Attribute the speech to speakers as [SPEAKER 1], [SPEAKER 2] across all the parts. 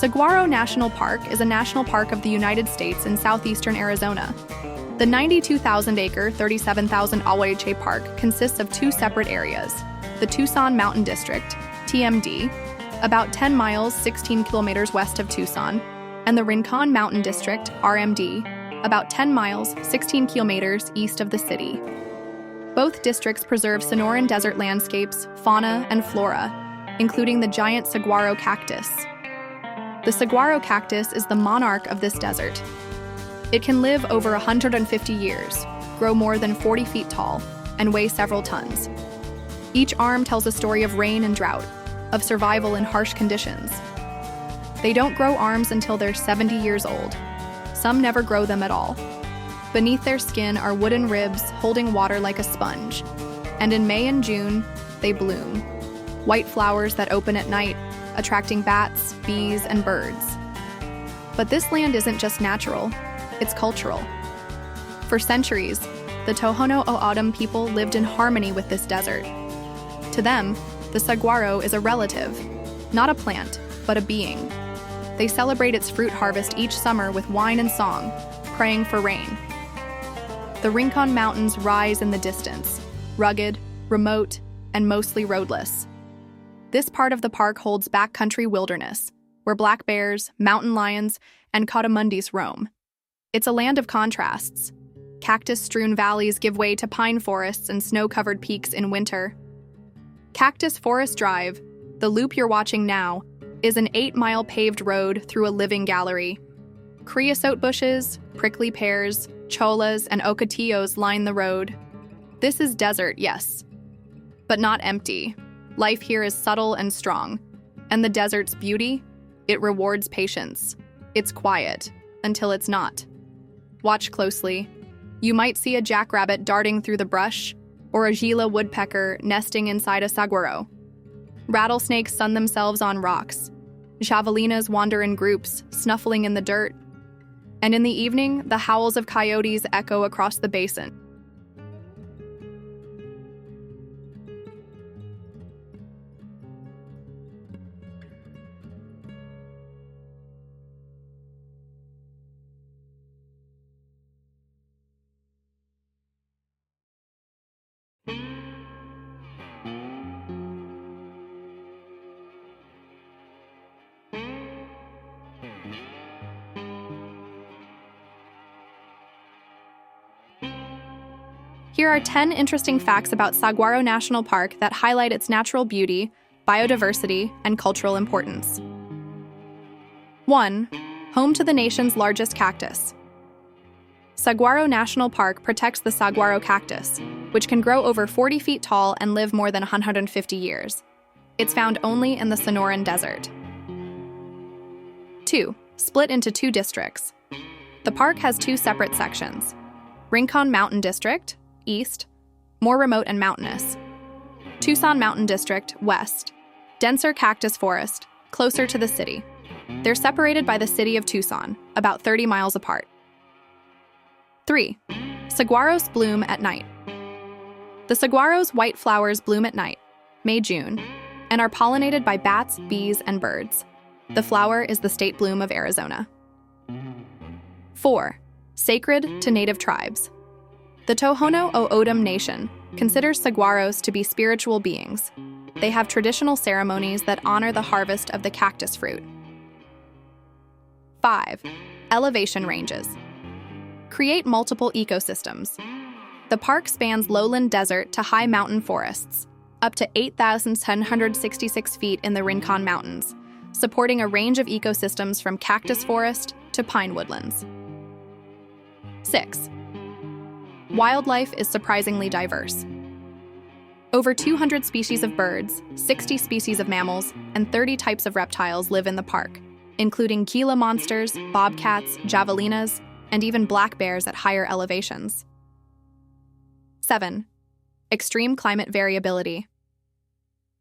[SPEAKER 1] Saguaro National Park is a national park of the United States in southeastern Arizona. The 92,000-acre, 37,000 park consists of two separate areas: the Tucson Mountain District, TMD, about 10 miles 16 kilometers west of Tucson, and the Rincon Mountain District, RMD, about 10 miles 16 kilometers east of the city. Both districts preserve Sonoran desert landscapes, fauna, and flora, including the giant saguaro cactus. The saguaro cactus is the monarch of this desert. It can live over 150 years, grow more than 40 feet tall, and weigh several tons. Each arm tells a story of rain and drought, of survival in harsh conditions. They don't grow arms until they're 70 years old. Some never grow them at all. Beneath their skin are wooden ribs holding water like a sponge, and in May and June, they bloom. White flowers that open at night, attracting bats, bees, and birds. But this land isn't just natural, it's cultural. For centuries, the Tohono O'odham people lived in harmony with this desert. To them, the saguaro is a relative, not a plant, but a being. They celebrate its fruit harvest each summer with wine and song, praying for rain. The Rincon Mountains rise in the distance, rugged, remote, and mostly roadless. This part of the park holds backcountry wilderness, where black bears, mountain lions, and coatimundis roam. It's a land of contrasts. Cactus-strewn valleys give way to pine forests and snow-covered peaks in winter. Cactus Forest Drive, the loop you're watching now, is an 8-mile paved road through a living gallery. Creosote bushes, prickly pears, cholas, and ocotillos line the road. This is desert, yes, but not empty. Life here is subtle and strong, and the desert's beauty, it rewards patience. It's quiet, until it's not. Watch closely. You might see a jackrabbit darting through the brush, or a Gila woodpecker nesting inside a saguaro. Rattlesnakes sun themselves on rocks. Javelinas wander in groups, snuffling in the dirt. And in the evening, the howls of coyotes echo across the basin. Here are 10 interesting facts about Saguaro National Park that highlight its natural beauty, biodiversity, and cultural importance. 1. Home to the nation's largest cactus. Saguaro National Park protects the saguaro cactus, which can grow over 40 feet tall and live more than 150 years. It's found only in the Sonoran Desert. 2. Split into two districts. The park has two separate sections: Rincon Mountain District, east, more remote and mountainous. Tucson Mountain District, west, denser cactus forest, closer to the city. They're separated by the city of Tucson, about 30 miles apart. 3. Saguaros bloom at night. The saguaro's white flowers bloom at night, May-June, and are pollinated by bats, bees, and birds. The flower is the state bloom of Arizona. 4. Sacred to native tribes. The Tohono O'odham Nation considers saguaros to be spiritual beings. They have traditional ceremonies that honor the harvest of the cactus fruit. 5. Elevation ranges. Create multiple ecosystems. The park spans lowland desert to high mountain forests, up to 8,766 feet in the Rincon Mountains, supporting a range of ecosystems from cactus forest to pine woodlands. 6. Wildlife is surprisingly diverse. Over 200 species of birds, 60 species of mammals, and 30 types of reptiles live in the park, including Gila monsters, bobcats, javelinas, and even black bears at higher elevations. 7. Extreme climate variability.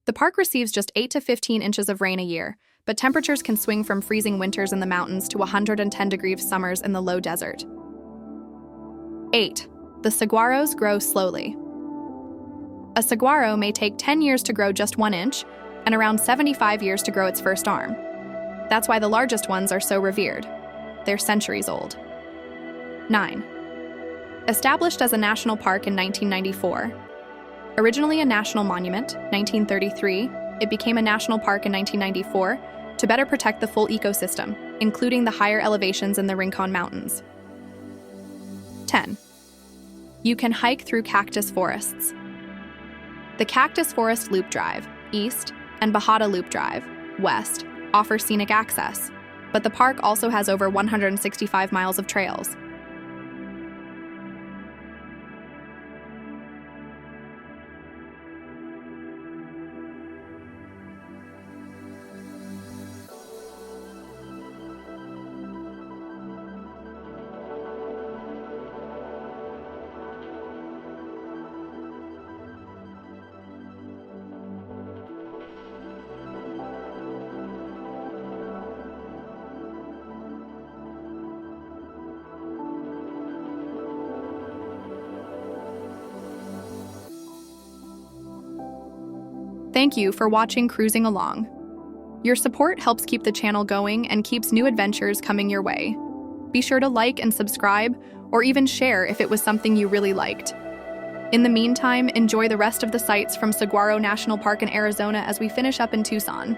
[SPEAKER 1] The park receives just 8 to 15 inches of rain a year, but temperatures can swing from freezing winters in the mountains to 110-degree summers in the low desert. 8. The saguaros grow slowly. A saguaro may take 10 years to grow just 1 inch, and around 75 years to grow its first arm. That's why the largest ones are so revered. They're centuries old. 9. Established as a national park in 1994. Originally a national monument, 1933, it became a national park in 1994 to better protect the full ecosystem, including the higher elevations in the Rincon Mountains. 10. You can hike through cactus forests. The Cactus Forest Loop Drive, east, and Bajada Loop Drive, west, offer scenic access, but the park also has over 165 miles of trails. Thank you for watching Cruising Along. Your support helps keep the channel going and keeps new adventures coming your way. Be sure to like and subscribe, or even share if it was something you really liked. In the meantime, enjoy the rest of the sights from Saguaro National Park in Arizona as we finish up in Tucson.